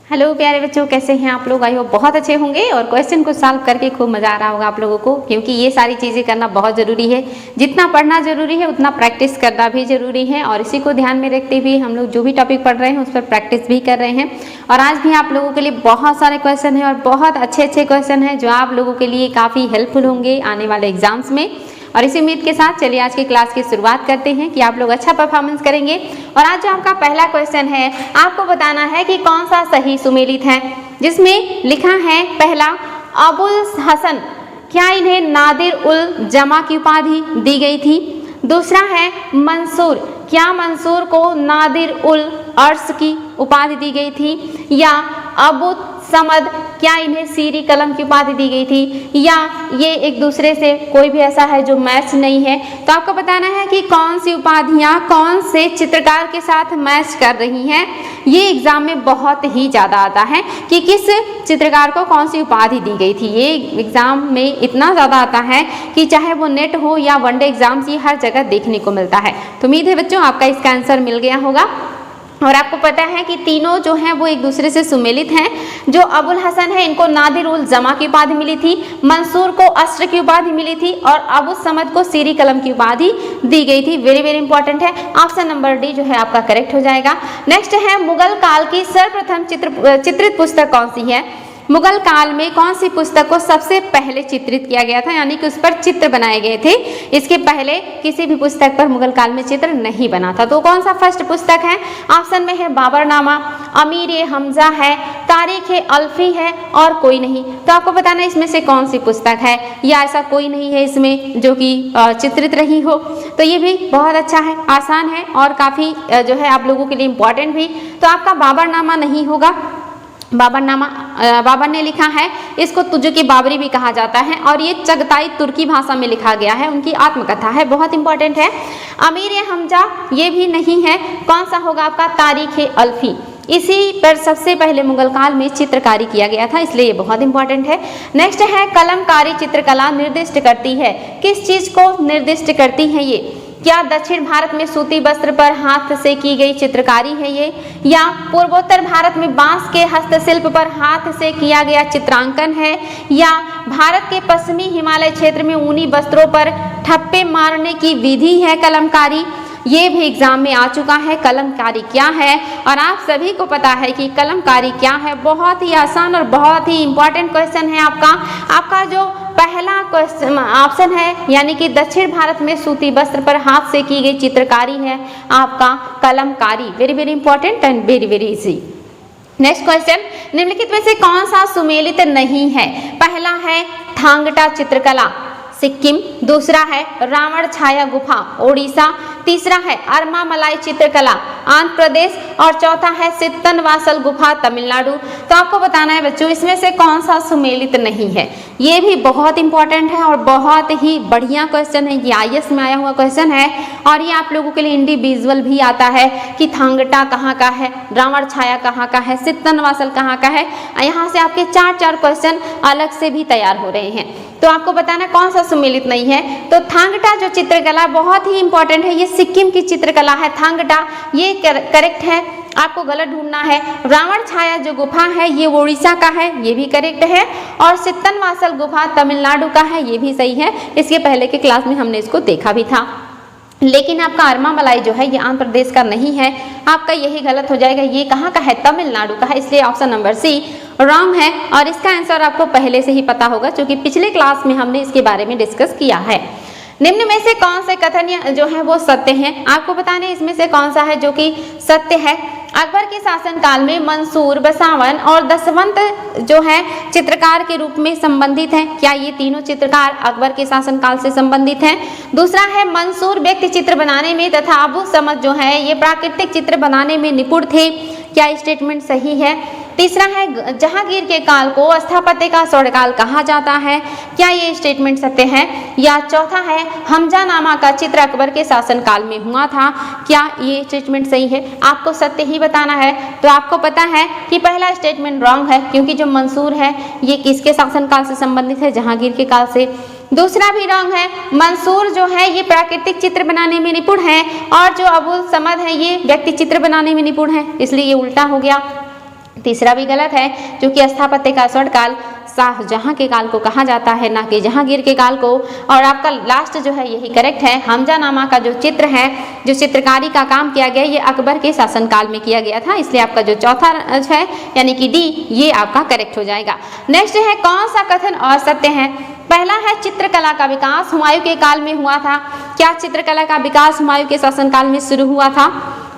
Hello प्यारे बच्चों, कैसे हैं आप लोग? आई होप बहुत अच्छे होंगे और क्वेश्चन को सॉल्व करके खूब मजा आ रहा होगा आप लोगों को, क्योंकि ये सारी चीजें करना बहुत जरूरी है। जितना पढ़ना जरूरी है उतना प्रैक्टिस करना भी जरूरी है, और इसी को ध्यान में रखते हुए हम लोग जो भी टॉपिक पढ़ रहे हैं उस पर प्रैक्टिस भी कर रहे हैं। और आज भी आप लोगों के लिए बहुत सारे क्वेश्चन है और बहुत अच्छे अच्छे क्वेश्चन है जो आप लोगों के लिए काफी हेल्पफुल होंगे आने वाले एग्जाम्स में। और इसी उम्मीद के साथ चलिए आज की क्लास की शुरुआत करते हैं कि आप लोग अच्छा परफॉर्मेंस करेंगे। और आज जो आपका पहला क्वेश्चन है, आपको बताना है कि कौन सा सही सुमेलित है, जिसमें लिखा है पहला अबुल हसन, क्या इन्हें नादिर उल जमा की उपाधि दी गई थी? दूसरा है मंसूर, क्या मंसूर को नादिर उल अर्श की उपाधि दी गई थी? या अबू समद, क्या इन्हें सीरी कलम की उपाधि दी गई थी? या ये एक दूसरे से कोई भी ऐसा है जो मैच नहीं है? तो आपको बताना है कि कौन सी उपाधियां कौन से चित्रकार के साथ मैच कर रही हैं। ये एग्जाम में बहुत ही ज़्यादा आता है कि किस चित्रकार को कौन सी उपाधि दी गई थी। ये एग्जाम में इतना ज़्यादा आता है कि चाहे वो नेट हो या वनडे एग्जाम्स, ये हर जगह देखने को मिलता है। तो उम्मीद है बच्चों आपका इसका आंसर मिल गया होगा। और आपको पता है कि तीनों जो हैं वो एक दूसरे से सुमेलित हैं। जो अबुल हसन है इनको नादिर उल जमा की उपाधि मिली थी, मंसूर को अस्र की उपाधि मिली थी और अबू समद को सीरी कलम की उपाधि दी गई थी। वेरी वेरी इंपॉर्टेंट है। ऑप्शन नंबर डी जो है आपका करेक्ट हो जाएगा। नेक्स्ट है मुगल काल की सर्वप्रथम चित्रित पुस्तक कौन सी है? मुगल काल में कौन सी पुस्तक को सबसे पहले चित्रित किया गया था, यानी कि उस पर चित्र बनाए गए थे? इसके पहले किसी भी पुस्तक पर मुगल काल में चित्र नहीं बना था। तो कौन सा फर्स्ट पुस्तक है? ऑप्शन में है बाबरनामा, अमीर हमजा है, तारीख अल्फी है और कोई नहीं। तो आपको बताना इसमें से कौन सी पुस्तक है, या ऐसा कोई नहीं है इसमें जो कि चित्रित रही हो। तो ये भी बहुत अच्छा है, आसान है और काफ़ी जो है आप लोगों के लिए इम्पोर्टेंट भी। तो आपका बाबरनामा नहीं होगा। बाबरनामा बाबर ने लिखा है, इसको तुजो की बाबरी भी कहा जाता है और ये चगताई तुर्की भाषा में लिखा गया है, उनकी आत्मकथा है, बहुत इंपॉर्टेंट है। अमीर हमजा ये भी नहीं है। कौन सा होगा आपका? तारीख अल्फी, इसी पर सबसे पहले मुगल काल में चित्रकारी किया गया था, इसलिए ये बहुत इंपॉर्टेंट है। नेक्स्ट है कलमकारी चित्रकला निर्दिष्ट करती है, किस चीज को निर्दिष्ट करती है ये? क्या दक्षिण भारत में सूती वस्त्र पर हाथ से की गई चित्रकारी है ये? या पूर्वोत्तर भारत में बांस के हस्तशिल्प पर हाथ से किया गया चित्रांकन है? या भारत के पश्चिमी हिमालय क्षेत्र में ऊनी वस्त्रों पर ठप्पे मारने की विधि है कलमकारी? ये भी एग्जाम में आ चुका है। कलमकारी क्या है और आप सभी को पता है कि कलमकारी क्या है। बहुत ही आसान और बहुत ही इंपॉर्टेंट क्वेश्चन है आपका जो पहला क्वेश्चन ऑप्शन है, यानी कि दक्षिण भारत में सूती वस्त्र पर हाथ से की गई चित्रकारी है आपका Kalamkari. Very very important and very very easy. Next question, निम्नलिखित में से कौन सा सुमेलित नहीं है? पहला है थांगटा चित्रकला, सिक्किम। दूसरा है रावण छाया गुफा, ओडिशा। तीसरा है अरमा मलाई चित्रकला, आंध्र प्रदेश। और चौथा है सित्तनवासल गुफा, तमिलनाडु। तो आपको बताना है बच्चों इसमें से कौन सा सुमेलित नहीं है। ये भी बहुत इंपॉर्टेंट है और बहुत ही बढ़िया क्वेश्चन है। ये IAS में आया हुआ क्वेश्चन है और ये आप लोगों के लिए इंडिविजुअल भी आता है कि थांगटा कहाँ का है, रावण छाया कहाँ का है, सित्तनवासल कहाँ का है। यहाँ से आपके चार क्वेश्चन अलग से भी तैयार हो रहे हैं। तो आपको बताना कौन सा सुमेलित नहीं है। तो थांगटा जो चित्रकला बहुत ही इंपॉर्टेंट है, ये सिक्किम की चित्रकला है थांगटा, ये करेक्ट है, आपको गलत ढूंढना है। रावण छाया जो गुफा है ये ओडिशा का है, ये भी करेक्ट है। और सित्तनवासल गुफा तमिलनाडु का है, ये भी सही है। इसके पहले के क्लास में हमने इसको देखा भी था। लेकिन आपका अरमा मलाई जो है ये आंध्र प्रदेश का नहीं है, आपका यही गलत हो जाएगा। ये कहाँ का है? तमिलनाडु का है, इसलिए ऑप्शन नंबर सी रॉन्ग है। और इसका आंसर आपको पहले से ही पता होगा क्योंकि पिछले क्लास में हमने इसके बारे में डिस्कस किया है। निम्न में से कौन से कथन जो है वो सत्य हैं? आपको बताने इसमें से कौन सा है जो कि सत्य है। अकबर के शासनकाल में मंसूर, बसावन और दसवंत जो है चित्रकार के रूप में संबंधित हैं। क्या ये तीनों चित्रकार अकबर के शासनकाल से संबंधित हैं? दूसरा है मंसूर व्यक्ति चित्र बनाने में तथा अबू समद जो है ये प्राकृतिक चित्र बनाने में निपुण थे। क्या स्टेटमेंट सही है? तीसरा है जहांगीर के काल को स्थापत्य का स्वर्णकाल कहा जाता है। क्या ये स्टेटमेंट सत्य है? या चौथा है हमजा नामा का चित्र अकबर के शासनकाल में हुआ था। क्या ये स्टेटमेंट सही है? आपको सत्य ही बताना है। तो आपको पता है कि पहला स्टेटमेंट रॉन्ग है क्योंकि जो मंसूर है ये किसके शासनकाल से संबंधित है? जहांगीर के काल से। दूसरा भी रॉन्ग है, मंसूर जो है ये प्राकृतिक चित्र बनाने में निपुण है और जो अबू समद है ये व्यक्ति चित्र बनाने में निपुण है, इसलिए ये उल्टा हो गया। तीसरा भी गलत है, क्योंकि स्थापत्य का स्वर्ण काल शाहजहां के काल को कहा जाता है, ना कि जहांगीर के काल को। और आपका लास्ट जो है यही करेक्ट है। हमजानामा का जो चित्र है, जो चित्रकारी का काम किया गया, ये अकबर के शासनकाल में किया गया था, इसलिए आपका जो चौथा है यानी कि डी, ये आपका करेक्ट हो जाएगा। नेक्स्ट है कौन सा कथन असत्य है? पहला है चित्रकला का विकास हुमायूं के काल में हुआ था। क्या चित्रकला का विकास हुमायूं के शासनकाल में शुरू हुआ था?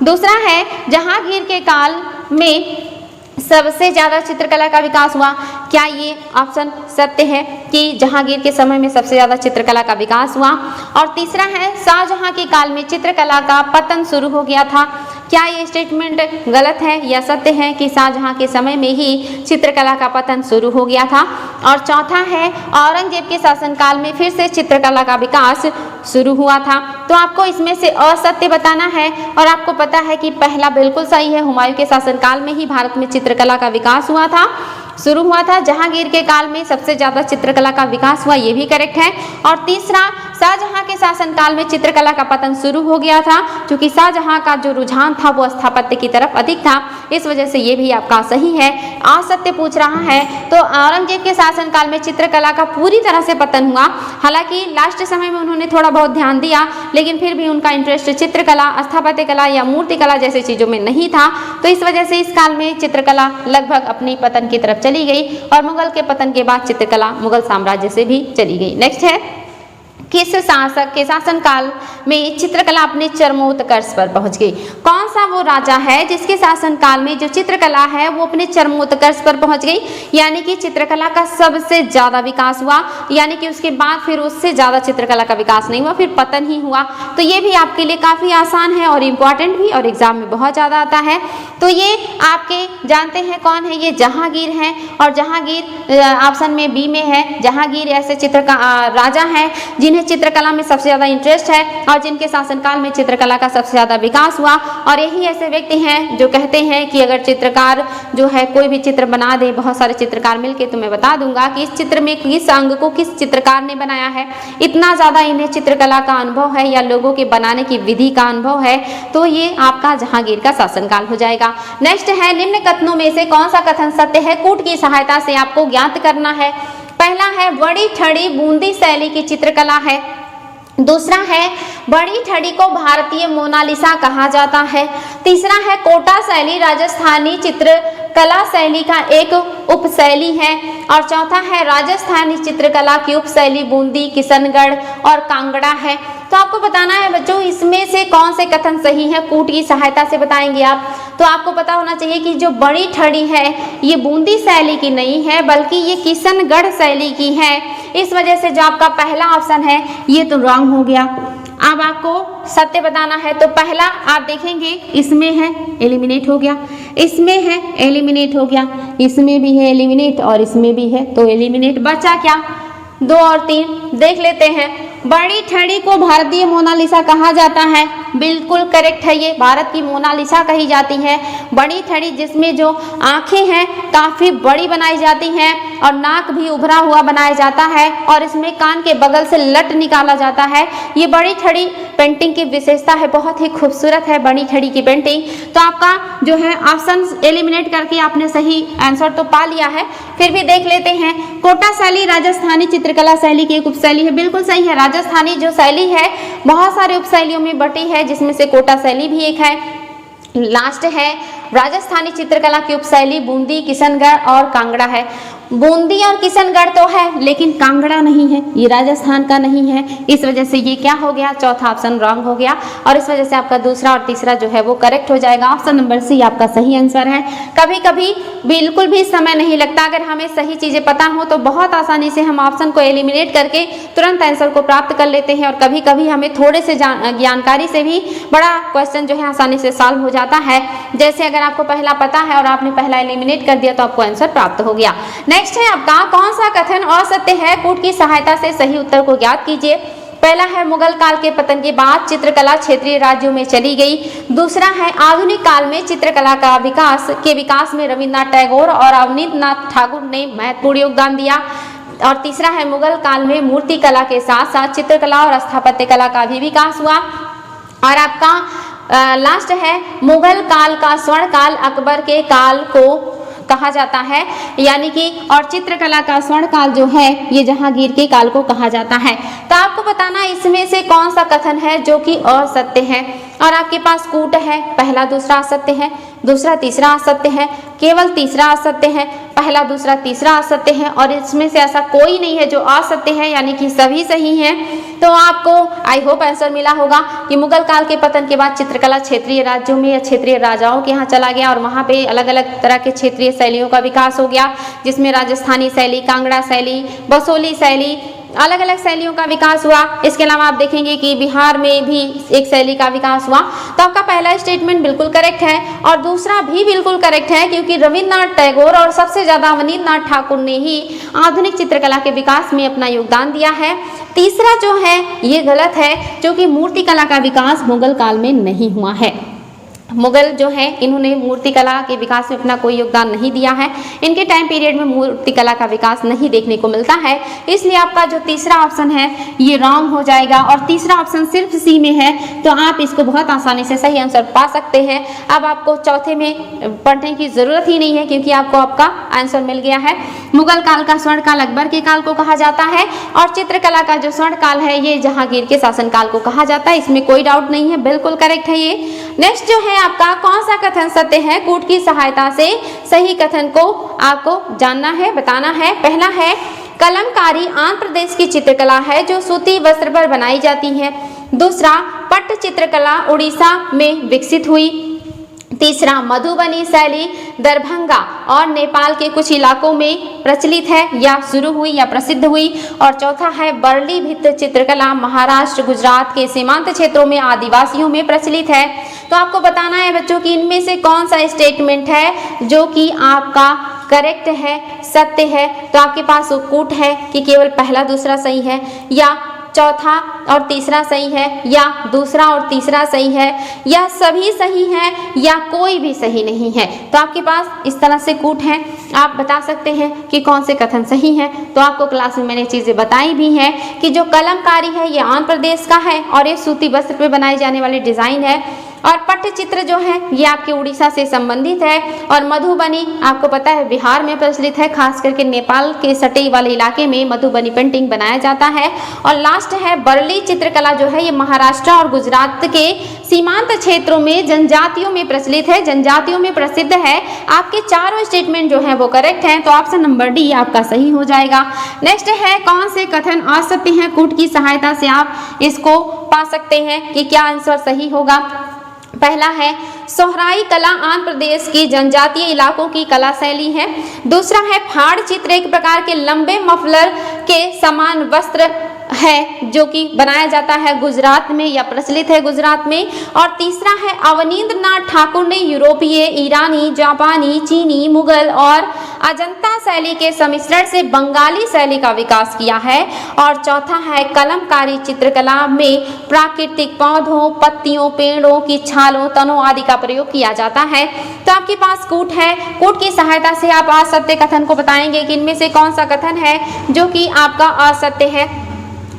दूसरा है जहांगीर के काल में सबसे ज्यादा चित्रकला का विकास हुआ। क्या ये ऑप्शन सत्य है कि जहांगीर के समय में सबसे ज्यादा चित्रकला का विकास हुआ? और तीसरा है शाहजहां के काल में चित्रकला का पतन शुरू हो गया था। क्या ये स्टेटमेंट गलत है या सत्य है कि शाहजहां के समय में ही चित्रकला का पतन शुरू हो गया था? और चौथा है औरंगजेब के शासनकाल में फिर से चित्रकला का विकास शुरू हुआ था। तो आपको इसमें से असत्य बताना है, और आपको पता है कि पहला बिल्कुल सही है, हुमायूं के शासनकाल में ही भारत में चित्रकला का विकास हुआ था, शुरू हुआ था। जहांगीर के काल में सबसे ज्यादा चित्रकला का विकास हुआ, ये भी करेक्ट है। और तीसरा शाहजहां के शासनकाल में चित्रकला का पतन शुरू हो गया था, क्योंकि शाहजहां का जो रुझान था वो स्थापत्य की तरफ अधिक था, इस वजह से ये भी आपका सही है। असत्य पूछ रहा है तो औरंगजेब के शासनकाल में चित्रकला का पूरी तरह से पतन हुआ। हालांकि लास्ट समय में उन्होंने थोड़ा बहुत ध्यान दिया, लेकिन फिर भी उनका इंटरेस्ट चित्रकला, स्थापत्य कला या मूर्तिकला जैसी चीजों में नहीं था, तो इस वजह से इस काल में चित्रकला लगभग अपनी पतन की तरफ चली गई, और मुगल के पतन के बाद चित्रकला मुगल साम्राज्य से भी चली गई। नेक्स्ट है किस शासक के शासनकाल में चित्रकला अपने चरमोत्कर्ष पर पहुंच गई? कौन सा वो राजा है जिसके शासनकाल में जो चित्रकला है वो अपने चरमोत्कर्ष पर पहुंच गई, यानी कि चित्रकला का सबसे ज्यादा विकास हुआ, यानी कि उसके बाद फिर उससे ज्यादा चित्रकला का विकास नहीं हुआ, फिर पतन ही हुआ। तो ये भी आपके लिए काफी आसान है और इम्पोर्टेंट भी, और एग्जाम में बहुत ज्यादा आता है। तो ये आपके जानते हैं कौन है? ये जहांगीर है, और जहांगीर ऑप्शन में बी में है। जहांगीर ऐसे राजा है जिन्हें चित्रकला में सबसे ज्यादा इंटरेस्ट है, और जिनके शासनकाल में चित्रकला का सबसे ज्यादा विकास हुआ। और यही ऐसे व्यक्ति हैं जो कहते हैं कि अगर चित्रकार जो है कोई भी चित्र बना दे, बहुत सारे चित्रकार मिलके, तो मैं बता दूंगा कि इस चित्र में किस अंग को किस चित्रकार ने बनाया है। इतना ज्यादा इन्हें चित्रकला का अनुभव है या लोगों के बनाने की विधि का अनुभव है, तो ये आपका जहांगीर का शासनकाल हो जाएगा। नेक्स्ट है निम्न कथनों में से कौन सा कथन सत्य है? कूट की सहायता से आपको ज्ञात करना है। पहला है बड़ी ठड़ी बूंदी शैली की चित्रकला है। दूसरा है बड़ी ठड़ी को भारतीय मोनालिसा कहा जाता है। तीसरा है कोटा शैली राजस्थानी चित्रकला शैली का एक उपशैली है। और चौथा है राजस्थानी चित्रकला की उपशैली बूंदी, किशनगढ़ और कांगड़ा है। तो आपको बताना है बच्चों इसमें से कौन से कथन सही है, कूट की सहायता से बताएंगे आप। तो आपको पता होना चाहिए कि जो बड़ी ठड़ी है ये बूंदी शैली की नहीं है, बल्कि ये किशनगढ़ शैली की है। इस वजह से जो आपका पहला ऑप्शन है ये तो रॉन्ग हो गया। अब आपको सत्य बताना है, तो पहला आप देखेंगे इसमें है, एलिमिनेट हो गया, इसमें है, एलिमिनेट हो गया, इसमें भी है एलिमिनेट, और इसमें भी है, तो एलिमिनेट। बचा क्या? 2 और 3 देख लेते हैं। बड़ी ठड़ी को भारतीय मोनालिसा कहा जाता है, बिल्कुल करेक्ट है, ये भारत की मोनालिसा कही जाती है। बड़ी ठड़ी जिसमें जो आंखें हैं काफी बड़ी बनाई जाती हैं, और नाक भी उभरा हुआ बनाया जाता है, और इसमें कान के बगल से लट निकाला जाता है। ये बड़ी ठड़ी पेंटिंग की विशेषता है, बहुत ही खूबसूरत है बड़ी ठड़ी की पेंटिंग। तो आपका जो है ऑप्शन एलिमिनेट करके आपने सही आंसर तो पा लिया है। फिर भी देख लेते हैं। कोटा शैली राजस्थानी चित्रकला शैली की एक उपशैली है, बिल्कुल सही है। राजस्थानी जो शैली है बहुत सारे उपशैलियों में बटी है, जिसमें से कोटा शैली भी एक है। लास्ट है राजस्थानी चित्रकला की उपशैली बूंदी, किशनगढ़ और कांगड़ा है। बूंदी और किशनगढ़ तो है, लेकिन कांगड़ा नहीं है, ये राजस्थान का नहीं है। इस वजह से ये क्या हो गया? चौथा ऑप्शन रॉन्ग हो गया, और इस वजह से आपका दूसरा और तीसरा जो है वो करेक्ट हो जाएगा। ऑप्शन नंबर सी आपका सही आंसर है। कभी कभी बिल्कुल भी समय नहीं लगता, अगर हमें सही चीजें पता हो तो बहुत आसानी से हम ऑप्शन को एलिमिनेट करके तुरंत आंसर को प्राप्त कर लेते हैं, और कभी कभी हमें थोड़े से जानकारी से भी बड़ा क्वेश्चन जो है आसानी से सॉल्व हो जाता है। जैसे अगर आपको पहला पता है और आपने पहला एलिमिनेट कर दिया तो आपको आंसर प्राप्त हो गया। नेक्स्ट है आपका कौन सा कथन असत्य है? कूट की सहायता से सही उत्तर को ज्ञात कीजिए। पहला है मुगल काल के पतन के बाद चित्रकला क्षेत्रीय राज्यों में चली गई। दूसरा है आधुनिक काल में चित्रकला का विकास में रविन्द्रनाथ टैगोर और अवनींद्रनाथ ठाकुर ने महत्वपूर्ण योगदान दिया। और तीसरा है मुगल काल में मूर्ति कला के साथ साथ चित्रकला और स्थापत्य कला का भी विकास हुआ। और आपका लास्ट है मुगल काल का स्वर्ण काल अकबर के काल को कहा जाता है, यानी कि और चित्रकला का स्वर्ण काल जो है ये जहांगीर के काल को कहा जाता है। तो आपको बताना इसमें से कौन सा कथन है जो कि असत्य है। और आपके पास कूट है, पहला दूसरा असत्य है, दूसरा तीसरा असत्य है, केवल तीसरा असत्य है, पहला दूसरा तीसरा असत्य है, और इसमें से ऐसा कोई नहीं है जो असत्य है, यानी कि सभी सही हैं। तो आपको आई होप आंसर मिला होगा कि मुगल काल के पतन के बाद चित्रकला क्षेत्रीय राज्यों में या क्षेत्रीय राजाओं के यहाँ चला गया और वहाँ पे अलग अलग तरह के क्षेत्रीय शैलियों का विकास हो गया, जिसमें राजस्थानी शैली, कांगड़ा शैली, बसोली शैली, अलग अलग शैलियों का विकास हुआ। इसके अलावा आप देखेंगे कि बिहार में भी एक शैली का विकास हुआ। तो आपका पहला स्टेटमेंट बिल्कुल करेक्ट है और दूसरा भी बिल्कुल करेक्ट है, क्योंकि रविन्द्रनाथ टैगोर और सबसे ज्यादा अवनींद्रनाथ ठाकुर ने ही आधुनिक चित्रकला के विकास में अपना योगदान दिया है। तीसरा जो है ये गलत है, क्योंकि मूर्तिकला का विकास मुगल काल में नहीं हुआ है। मुगल जो है इन्होंने मूर्तिकला के विकास में अपना कोई योगदान नहीं दिया है, इनके टाइम पीरियड में मूर्तिकला का विकास नहीं देखने को मिलता है। इसलिए आपका जो तीसरा ऑप्शन है ये रॉन्ग हो जाएगा और तीसरा ऑप्शन सिर्फ सी में है, तो आप इसको बहुत आसानी से सही आंसर पा सकते हैं। अब आपको चौथे में पढ़ने की जरूरत ही नहीं है, क्योंकि आपको आपका आंसर मिल गया है। मुगल काल का स्वर्ण काल अकबर के काल को कहा जाता है और चित्रकला का जो स्वर्ण काल है ये जहांगीर के शासन काल को कहा जाता है, इसमें कोई डाउट नहीं है, बिल्कुल करेक्ट है ये। नेक्स्ट जो है आपका कौन सा कथन सत्य है, कूट की सहायता से सही कथन को आपको जानना है, बताना है। पहला है कलमकारी आंध्र प्रदेश की चित्रकला है जो सूती वस्त्र पर बनाई जाती है। दूसरा पट्ट चित्रकला उड़ीसा में विकसित हुई। तीसरा मधुबनी शैली दरभंगा और नेपाल के कुछ इलाकों में प्रचलित है या शुरू हुई या प्रसिद्ध हुई। और चौथा है बरली भित्त चित्रकला महाराष्ट्र गुजरात के सीमांत क्षेत्रों में आदिवासियों में प्रचलित है। तो आपको बताना है बच्चों कि इनमें से कौन सा स्टेटमेंट है जो कि आपका करेक्ट है, सत्य है। तो आपके पास कूट है कि केवल पहला दूसरा सही है, या चौथा और तीसरा सही है, या दूसरा और तीसरा सही है, या सभी सही है, या कोई भी सही नहीं है। तो आपके पास इस तरह से कूट है, आप बता सकते हैं कि कौन से कथन सही है। तो आपको क्लास में मैंने चीज़ें बताई भी हैं कि जो कलमकारी है ये आंध्र प्रदेश का है और ये सूती वस्त्र पे बनाई जाने वाली डिज़ाइन है। और पट्टचित्र जो है ये आपके उड़ीसा से संबंधित है। और मधुबनी आपको पता है बिहार में प्रचलित है, खास करके नेपाल के सटे वाले इलाके में मधुबनी पेंटिंग बनाया जाता है। और लास्ट है बरली चित्रकला जो है ये महाराष्ट्र और गुजरात के सीमांत क्षेत्रों में जनजातियों में प्रचलित है, जनजातियों में प्रसिद्ध है। आपके चारों स्टेटमेंट जो है वो करेक्ट हैं, तो ऑप्शन नंबर डी आपका सही हो जाएगा। नेक्स्ट है कौन से कथन असत्य हैं, कूट की सहायता से आप इसको पा सकते हैं कि क्या आंसर सही होगा। पहला है सोहराई कला आंध्र प्रदेश की जनजातीय इलाकों की कला शैली है। दूसरा है फाड़ चित्र एक प्रकार के लंबे मफलर के समान वस्त्र है जो कि बनाया जाता है गुजरात में या प्रचलित है गुजरात में। और तीसरा है अवनींद्रनाथ ठाकुर ने यूरोपीय, ईरानी, जापानी, चीनी, मुगल और अजंता शैली के सम्मिश्रण से बंगाली शैली का विकास किया है। और चौथा है कलमकारी चित्रकला में प्राकृतिक पौधों, पत्तियों, पेड़ों की छालों, तनों आदि का प्रयोग किया जाता है। तो आपके पास कूट है, कूट की सहायता से आप असत्य कथन को बताएंगे कि इनमें से कौन सा कथन है जो कि आपका असत्य है।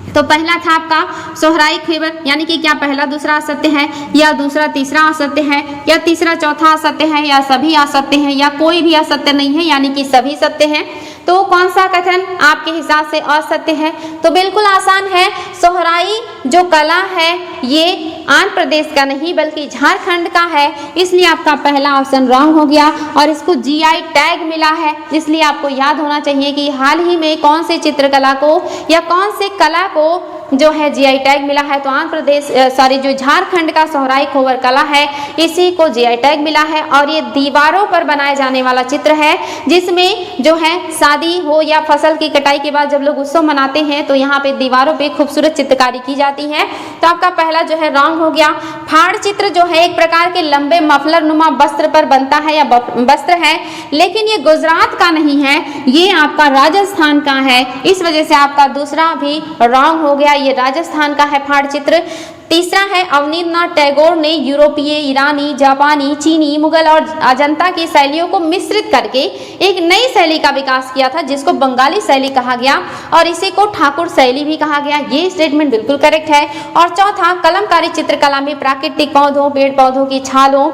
तो पहला था आपका सोहराई खेबर, यानी कि क्या पहला दूसरा असत्य है, या दूसरा तीसरा असत्य है, या तीसरा चौथा असत्य है, या सभी असत्य हैं, या कोई भी असत्य नहीं है, यानी कि सभी सत्य हैं। तो कौन सा कथन आपके हिसाब से असत्य है। तो बिल्कुल आसान है, सोहराई जो कला है ये आंध्र प्रदेश का नहीं बल्कि झारखंड का है, इसलिए आपका पहला ऑप्शन रॉन्ग हो गया और इसको जीआई टैग मिला है। इसलिए आपको याद होना चाहिए कि हाल ही में कौन से चित्रकला को या कौन से कला को जो है जीआई टैग मिला है। तो आंध्र प्रदेश जो झारखंड का सोहराई खोबर कला है इसी को जीआई टैग मिला है। और ये दीवारों पर बनाए जाने वाला चित्र है, जिसमें जो है शादी हो या फसल की कटाई के बाद जब लोग उत्सव मनाते हैं तो यहाँ पे दीवारों पे खूबसूरत चित्रकारी की जाती है। तो आपका पहला जो है रॉन्ग हो गया। फाड़ चित्र जो है एक प्रकार के लंबे मफलर नुमा वस्त्र पर बनता है या वस्त्र है, लेकिन ये गुजरात का नहीं है, ये आपका राजस्थान का है। इस वजह से आपका दूसरा भी रॉन्ग हो गया, ये राजस्थान का है फाड़ चित्र। तीसरा है अवनींद्रनाथ टैगोर ने यूरोपीय, ईरानी, जापानी, चीनी, मुगल और अजंता की शैलियों को मिश्रित करके एक नई शैली का विकास किया था जिसको बंगाली शैली कहा गया और इसी को ठाकुर शैली भी कहा गया। ये स्टेटमेंट बिल्कुल करेक्ट है। और चौथा कलमकारी चित्रकला में प्राकृतिक पौधों, पेड़ पौधों की छालों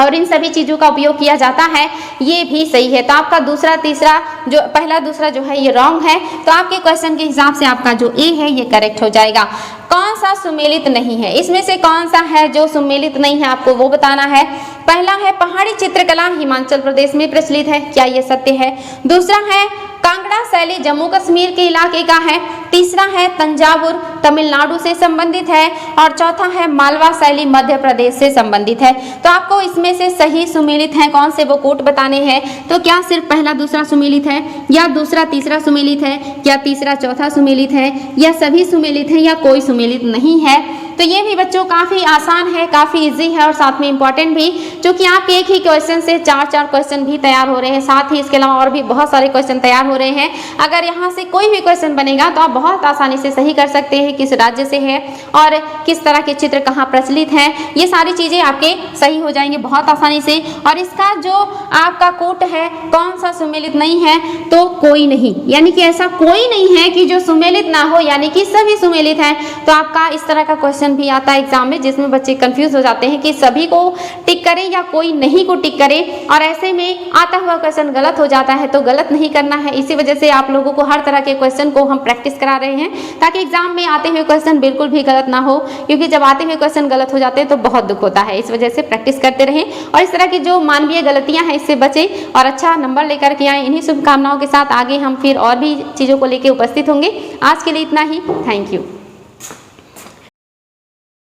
और इन सभी चीज़ों का उपयोग किया जाता है, ये भी सही है। तो आपका दूसरा तीसरा जो पहला दूसरा जो है ये रॉन्ग है। तो आपके क्वेश्चन के हिसाब से आपका जो ए है ये करेक्ट हो जाएगा। कौन सा सुमेलित नहीं है, इसमें से कौन सा है जो सुमेलित नहीं है आपको वो बताना है। पहला है पहाड़ी चित्रकला हिमाचल प्रदेश में प्रचलित है, क्या ये सत्य है। दूसरा है कांगड़ा शैली जम्मू कश्मीर के इलाके का है। तीसरा है तंजावुर तमिलनाडु से संबंधित है। और चौथा है मालवा शैली मध्य प्रदेश से संबंधित है। तो आपको इसमें से सही सुमेलित है कौन से वो कोट बताने हैं। तो क्या सिर्फ पहला दूसरा सुमेलित है, या दूसरा तीसरा सुमेलित है, या तीसरा चौथा सुमेलित है, या सभी सुमेलित है, या कोई सुमेलित नहीं है। तो ये भी बच्चों काफ़ी आसान है, काफ़ी इजी है और साथ में इम्पॉर्टेंट भी, क्योंकि आपके एक ही क्वेश्चन से 4 क्वेश्चन भी तैयार हो रहे हैं। साथ ही इसके अलावा और भी बहुत सारे क्वेश्चन तैयार हो रहे हैं। अगर यहाँ से कोई भी क्वेश्चन बनेगा तो आप बहुत आसानी से सही कर सकते हैं किस राज्य से है और किस तरह के चित्र कहाँ प्रचलित हैं। ये सारी चीज़ें आपके सही हो जाएंगे बहुत आसानी से। और इसका जो आपका कोट है कौन सा सुमेलित नहीं है, तो कोई नहीं, यानी कि ऐसा कोई नहीं है कि जो सुमेलित ना हो, यानी कि सभी सुमेलित हैं। तो आपका इस तरह का क्वेश्चन भी आता है एग्जाम में, जिसमें बच्चे कंफ्यूज हो जाते हैं कि सभी को टिक करें या कोई नहीं को टिक करें, और ऐसे में आता हुआ क्वेश्चन गलत हो जाता है। तो गलत नहीं करना है, इसी वजह से आप लोगों को हर तरह के क्वेश्चन को हम प्रैक्टिस करा रहे हैं, ताकि एग्जाम में आते हुए क्वेश्चन बिल्कुल भी गलत ना हो। क्योंकि जब आते हुए क्वेश्चन गलत हो जाते हैं तो बहुत दुख होता है। इस वजह से प्रैक्टिस करते रहें और इस तरह की जो मानवीय गलतियां हैं इससे बचें और अच्छा नंबर लेकर के आए। इन्हीं शुभकामनाओं के साथ आगे हम फिर और भी चीज़ों को लेकर उपस्थित होंगे। आज के लिए इतना ही, थैंक यू।